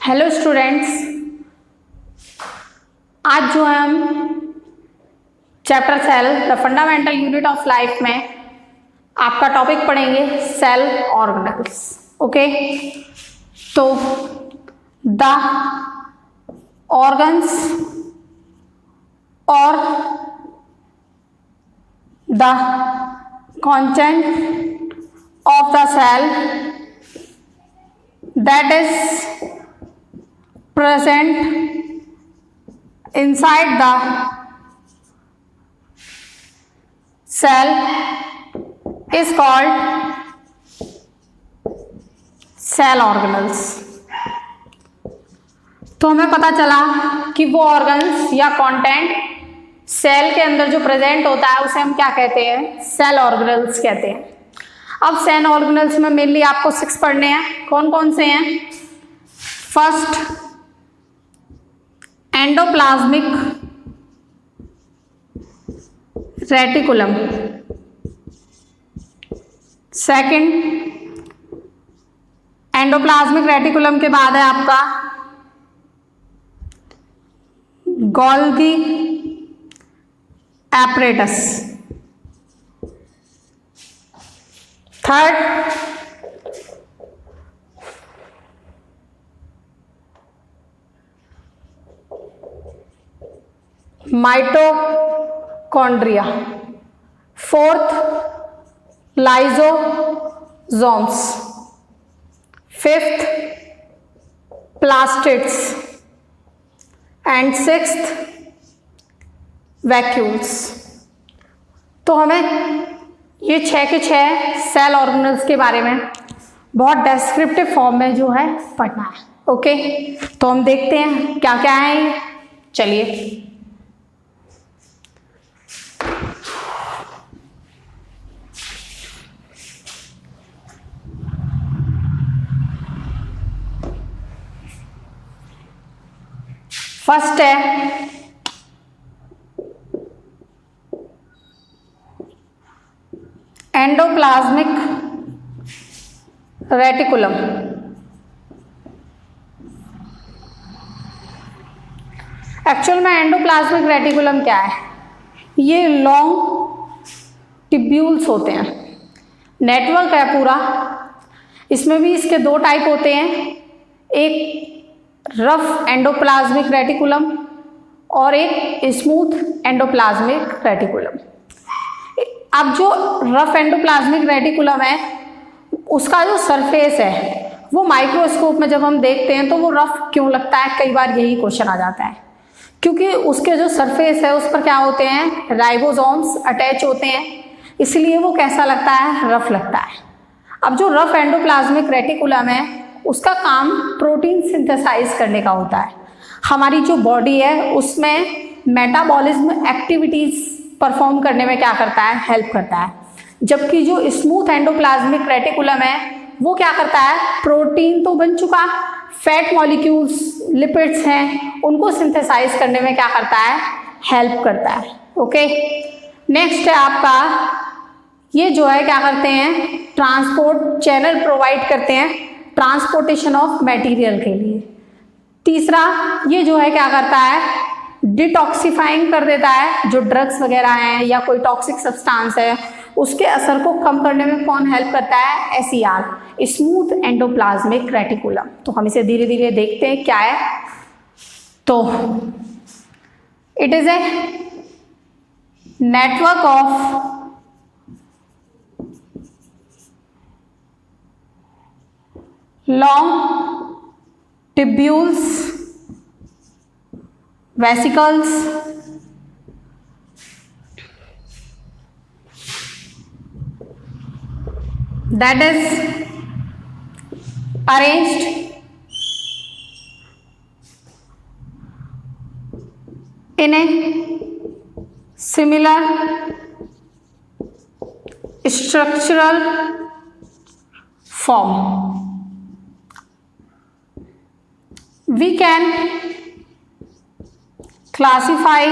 Hello students, आज जो है हम chapter cell the fundamental unit of life में आपका टॉपिक पढ़ेंगे सेल ऑर्गेनल्स। ओके, तो द ऑर्गन्स और the content of the cell that is present inside the cell is called cell organelles। तो हमें पता चला कि वो ऑर्गन्स या कंटेंट सेल के अंदर जो प्रेजेंट होता है उसे हम क्या कहते हैं, सेल ऑर्गेनल्स कहते हैं। अब सेल ऑर्गेनल्स में मेनली आपको 6 पढ़ने हैं। कौन कौन से हैं? First, endoplasmic reticulum. Second, endoplasmic reticulum के बाद है आपका Golgi apparatus. Third, mitochondria. Fourth, lysosomes. Fifth, plastids. And sixth, vacuoles. तो हमें ये 6 के 6 सेल ऑर्गेनल्स के बारे में बहुत डेस्क्रिप्टिव फॉर्म में जो है पढ़ना है। ओके, तो हम देखते हैं क्या क्या है ये। चलिए, फर्स्ट है एंडोप्लाज्मिक रेटिकुलम। एक्चुअल में एंडोप्लाज्मिक रेटिकुलम क्या है? ये लॉन्ग टिब्यूल्स होते हैं, नेटवर्क है पूरा। इसमें भी इसके 2 टाइप होते हैं, एक रफ एंडोप्लाज्मिक रेटिकुलम और एक स्मूथ एंडोप्लाज्मिक रेटिकुलम। अब जो रफ एंडोप्लाज्मिक रेटिकुलम है उसका जो सरफेस है वो माइक्रोस्कोप में जब हम देखते हैं तो वो रफ क्यों लगता है, कई बार यही क्वेश्चन आ जाता है। क्योंकि उसके जो सरफेस है उस पर क्या होते हैं, राइबोसोम्स अटैच होते हैं, इसलिए वो कैसा लगता है, रफ लगता है। अब जो रफ एंडोप्लाज्मिक रेटिकुलम है उसका काम प्रोटीन सिंथेसाइज करने का होता है। हमारी जो बॉडी है उसमें मेटाबॉलिज्म एक्टिविटीज परफॉर्म करने में क्या करता है, हेल्प करता है। जबकि जो स्मूथ एंडोप्लाज्मिक रेटिकुलम है वो क्या करता है, प्रोटीन तो बन चुका, फैट मॉलिक्यूल्स, लिपिड्स हैं, उनको सिंथेसाइज करने में क्या करता है, हेल्प करता है। ओके, नेक्स्ट है आपका, ये जो है क्या करते हैं, ट्रांसपोर्ट चैनल प्रोवाइड करते हैं ट्रांसपोर्टेशन ऑफ मटेरियल के लिए। तीसरा, ये जो है क्या करता है, डिटॉक्सिफाइंग कर देता है, जो ड्रग्स वगैरह हैं या कोई टॉक्सिक सब्सटेंस है उसके असर को कम करने में कौन हेल्प करता है, SER, स्मूथ एंडोप्लाज्मिक रेटिकुलम। तो हम इसे धीरे धीरे देखते हैं क्या है। तो it is a network of long tubules, vesicles, that is arranged in a similar structural form. We can classify,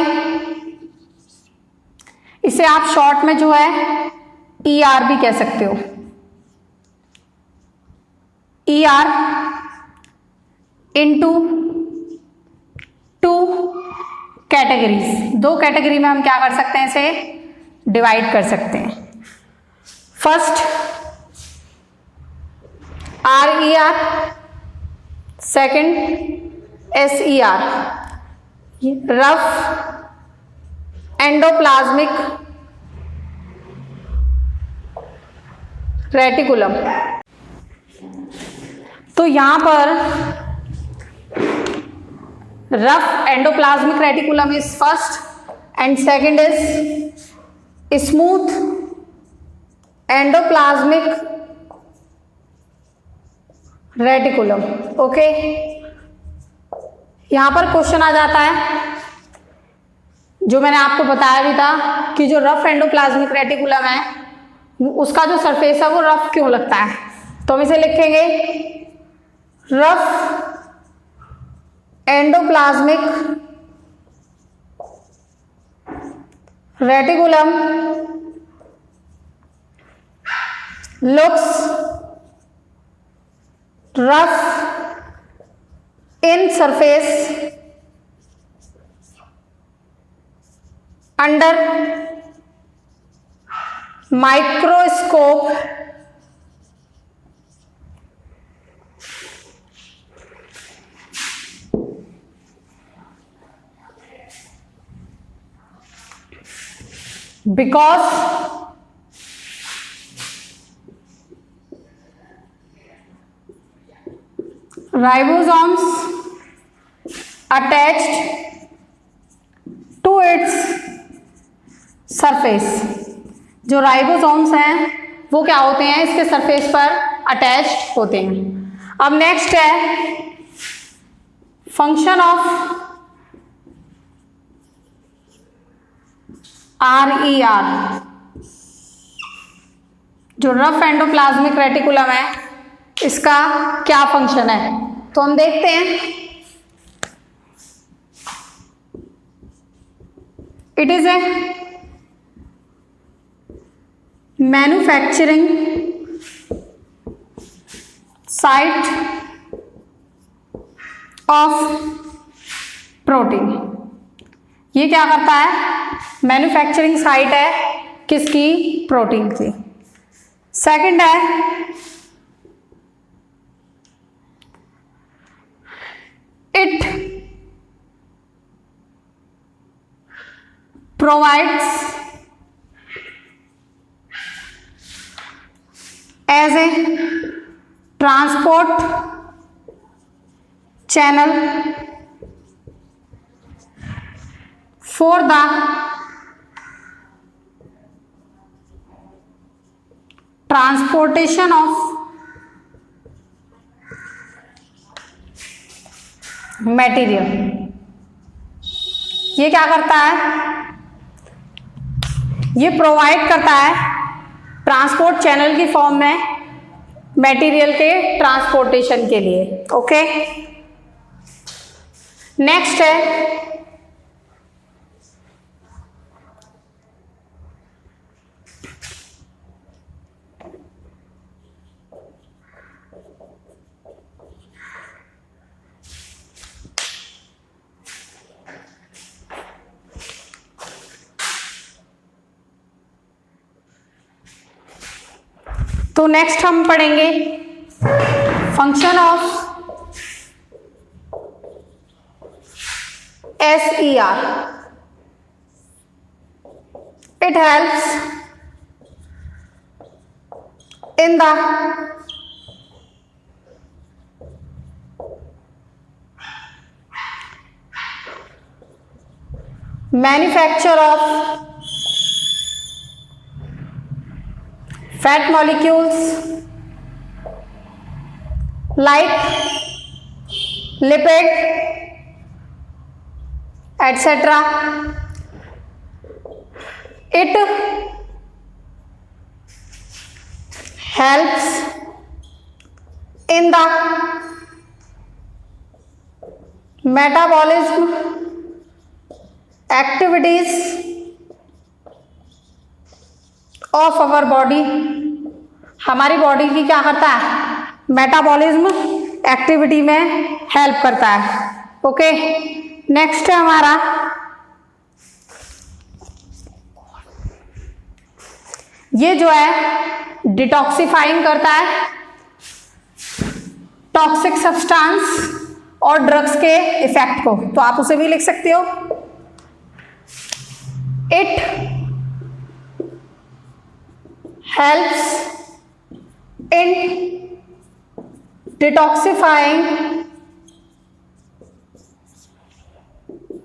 इसे आप शॉर्ट में जो है ER भी कह सकते हो। ER इनटू टू कैटेगरीज, दो कैटेगरी में हम क्या कर सकते हैं, इसे डिवाइड कर सकते हैं। First RER, second SER, rough endoplasmic reticulum. तो यहां पर rough endoplasmic reticulum is first and second is smooth endoplasmic reticulum. Okay, यहां पर क्वेश्चन आ जाता है, जो मैंने आपको बताया भी था कि जो रफ एंडोप्लाज्मिक रेटिकुलम है उसका जो सरफेस है वो रफ क्यों लगता है। तो हम इसे लिखेंगे rough endoplasmic reticulum looks rough in surface under microscope because ribosomes attached to its surface, जो राइबोसोम्स हैं वो क्या होते हैं, इसके सरफेस पर अटैच्ड होते हैं। अब नेक्स्ट है फंक्शन ऑफ RER, जो रफ एंडोप्लाज्मिक रेटिकुलम है इसका क्या फंक्शन है। तो हम देखते हैं, it is a manufacturing site of protein. ये क्या करता है, मैन्युफैक्चरिंग साइट है किसकी, प्रोटीन की। सेकंड है it provides as a transport channel for the transportation of material. ये क्या करता है, ये प्रोवाइड करता है ट्रांसपोर्ट चैनल की फॉर्म में मटेरियल के ट्रांसपोर्टेशन के लिए। ओके, नेक्स्ट है तो नेक्स्ट हम पढ़ेंगे function of SER। It helps in the manufacture of fat molecules like lipid etc. It helps in the metabolism activities of our body. हमारी बॉडी की क्या करता है, मेटाबॉलिज्म एक्टिविटी में हेल्प करता है। ओके, नेक्स्ट है हमारा ये जो है डिटॉक्सिफाइंग करता है टॉक्सिक सब्सटेंस और ड्रग्स के इफेक्ट को, तो आप उसे भी लिख सकते हो। It helps in detoxifying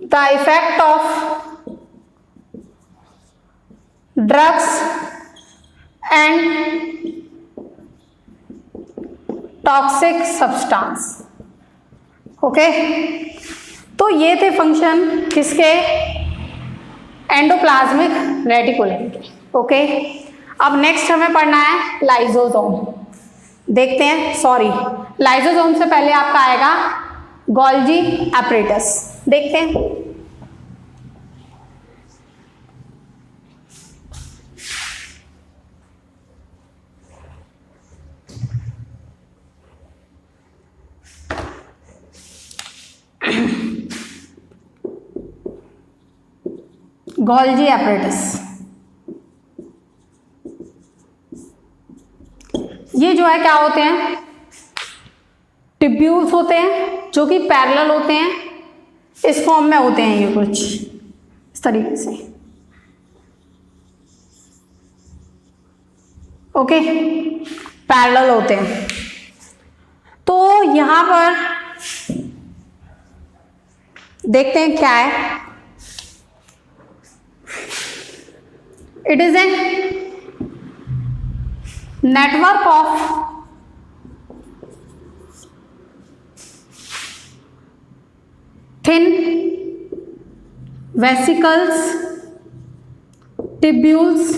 the effect of drugs and toxic substance. Okay, तो ये थे फंक्शन किसके, एंडोप्लाज्मिक रेटिकुलम के। ओके, अब नेक्स्ट हमें पढ़ना है लाइसोसोम। देखते हैं, सॉरी लाइसोसोम से पहले आपका आएगा गोल्जी एपरेटस। देखते हैं। गोल्जी एपरेटस, ये जो है क्या होते हैं, टिब्यूल्स होते हैं जो कि पैरेलल होते हैं, इस फॉर्म में होते हैं ये कुछ इस तरीके से। ओके, पैरेलल होते हैं। तो यहां पर देखते हैं क्या है। It is a network of thin vesicles, tubules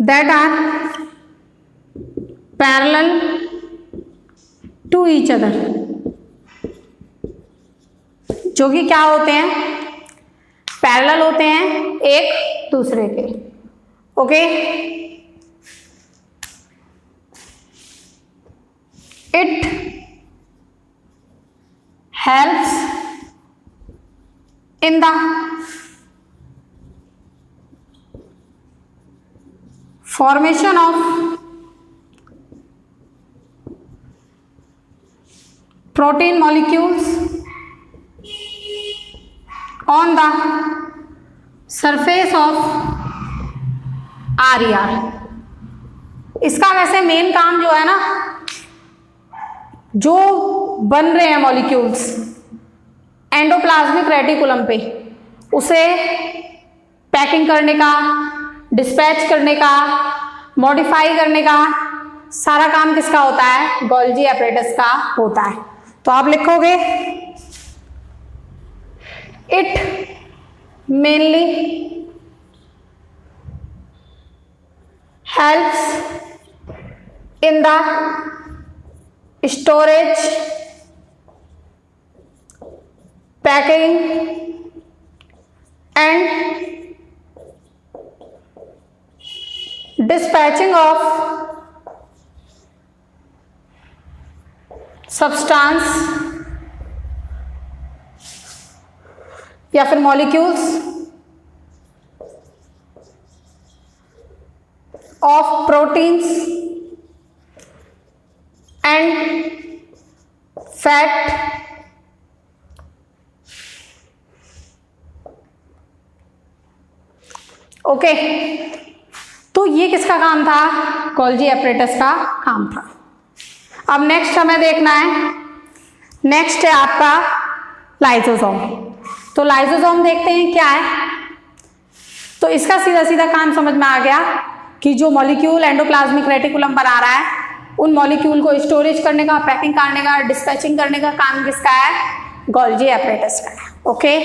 that are parallel to each other, जो कि क्या होते हैं, पैरेलल होते हैं एक दूसरे के। Okay, it helps in the formation of protein molecules on the surface of RER। इसका वैसे मेन काम जो है ना, जो बन रहे हैं मॉलिक्यूल्स एंडोप्लाज्मिक रेटिकुलम पे, उसे पैकिंग करने का, डिस्पैच करने का, मॉडिफाई करने का सारा काम किसका होता है, गोल्जी एपरेटस का होता है। तो आप लिखोगे it mainly helps in the storage, packing and dispatching of substance या फिर molecules of proteins and fat okay. तो ये किसका काम था, गोल्जी एपरेटस का काम था। अब नेक्स्ट हमें देखना है, नेक्स्ट है आपका लाइसोसोम। तो लाइसोसोम देखते हैं क्या है। तो इसका सीधा सीधा काम समझ में आ गया कि जो मॉलिक्यूल एंडोप्लाज्मिक रेटिकुलम बना रहा है, उन मॉलिक्यूल को स्टोरेज करने का, पैकिंग करने का, डिस्पैचिंग करने का काम किसका है, गोल्जी एपरेटस का है। ओके,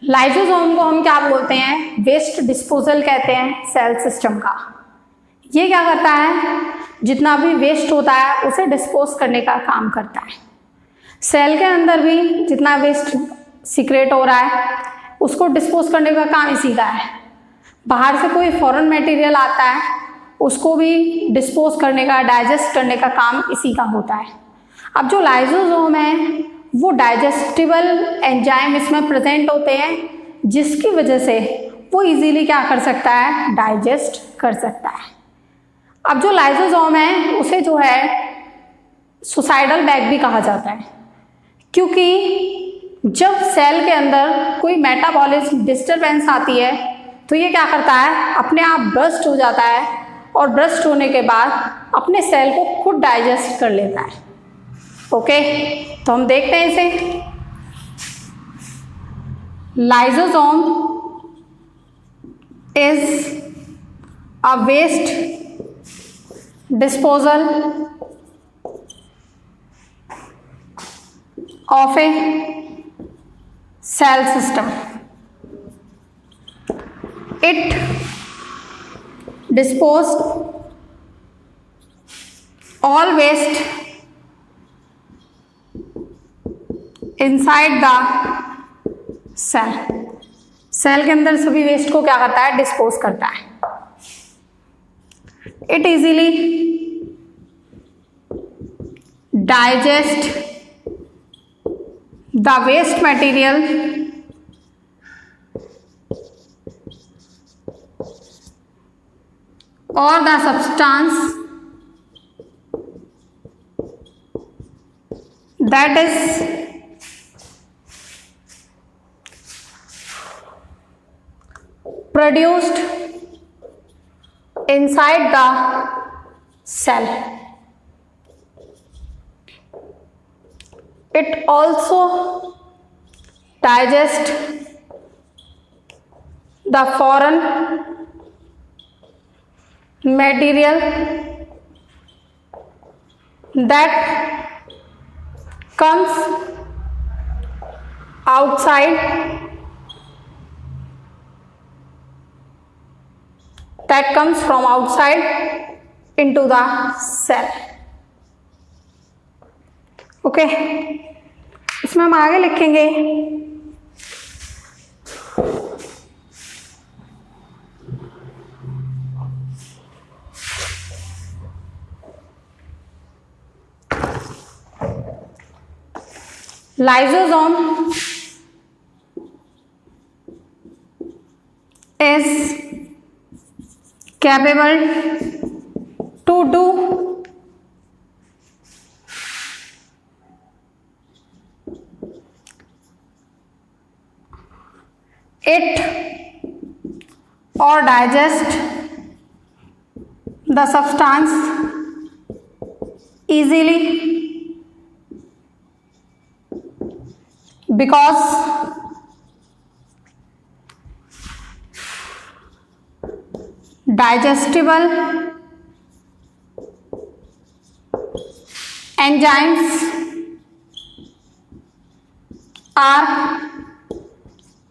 लाइसोसोम को हम क्या बोलते हैं, वेस्ट डिस्पोजल कहते हैं सेल सिस्टम का। ये क्या करता है, जितना भी वेस्ट होता है उसे डिस्पोज करने का काम करता है। सेल के अंदर भी जितना वेस्ट सीक्रेट हो रहा है, उसको डिस्पोज करने का काम इसी का है। बाहर से कोई फॉरेन मटेरियल आता है, उसको भी डिस्पोज करने का, डाइजेस्ट करने का काम इसी का होता है। अब जो लाइसोसोम है वो डाइजेस्टिबल एंजाइम इसमें प्रेजेंट होते हैं, जिसकी वजह से वो इजीली क्या कर सकता है, डाइजेस्ट कर सकता है। अब जो लाइसोसोम है उसे जो है सुसाइडल बैग भी कहा जाता है, क्योंकि जब सेल के अंदर कोई मेटाबॉलिज्म डिस्टरबेंस आती है तो ये क्या करता है, अपने आप बर्स्ट हो जाता है और बर्स्ट होने के बाद अपने सेल को खुद डाइजेस्ट कर लेता है। ओके, तो हम देखते हैं इसे। Lysosome is a waste disposal of a cell system. It disposed all waste inside the cell. Cell के अंदर सभी वेस्ट को क्या करता है, डिस्पोज करता है। It easily digest the waste material or the substance that is produced inside the cell. It also digests the foreign material that comes outside, that comes from outside into the cell. Okay, इसमें हम आगे लिखेंगे lysosome is capable to do it or digest the substance easily because digestible enzymes are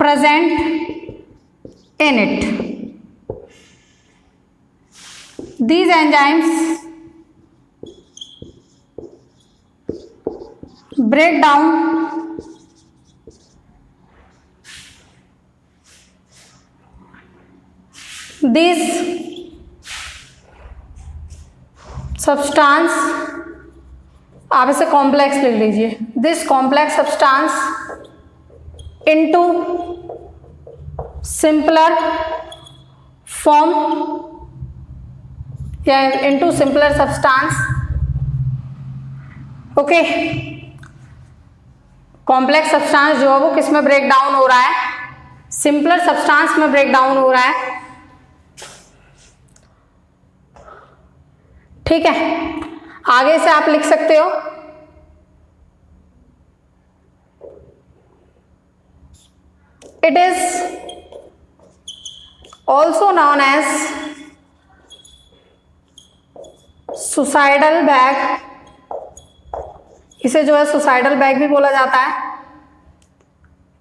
present in it. These enzymes break down this substance, आप इसे complex लिख लीजिए, this complex substance into simpler form या into simpler substance. Okay, complex substance जो है वो किस में ब्रेक डाउन हो रहा है, सिंपलर सब्सटेंस में ब्रेक डाउन हो रहा है। ठीक है, आगे से आप लिख सकते हो it is also known as suicidal bag. इसे जो है सुसाइडल बैग भी बोला जाता है।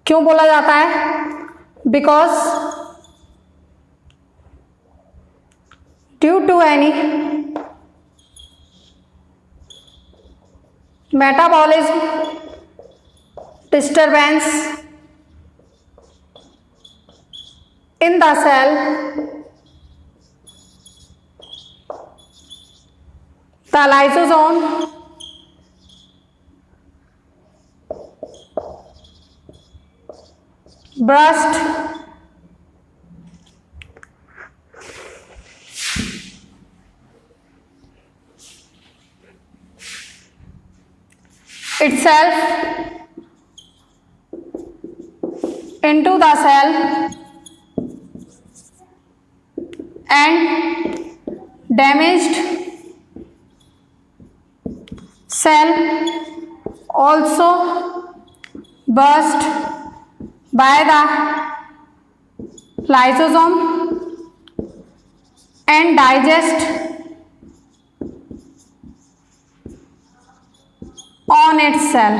क्यों बोला जाता है? Because due to any metabolism disturbance in the cell, the lysosome burst itself into the cell and damaged cell also burst by the lysosome and digest on its cell।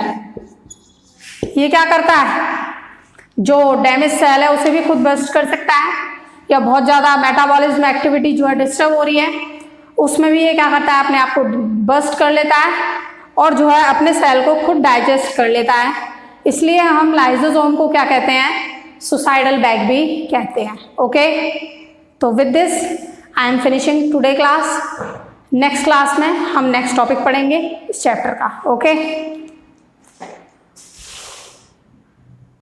ये क्या करता है, जो डैमेज सेल है उसे भी खुद bast कर सकता है, या बहुत ज़्यादा मेटाबॉलिज्म एक्टिविटी जो है डिस्टर्ब हो रही है उसमें भी ये क्या करता है, अपने आप को बस्ट कर लेता है और जो है अपने सेल को खुद डाइजेस्ट कर लेता है। इसलिए हम लाइसोसोम को क्या कहते हैं, सुसाइडल बैग भी कहते हैं। ओके, तो with this I am finishing today class. Next class में हम नेक्स्ट टॉपिक पढ़ेंगे इस चैप्टर का। ओके।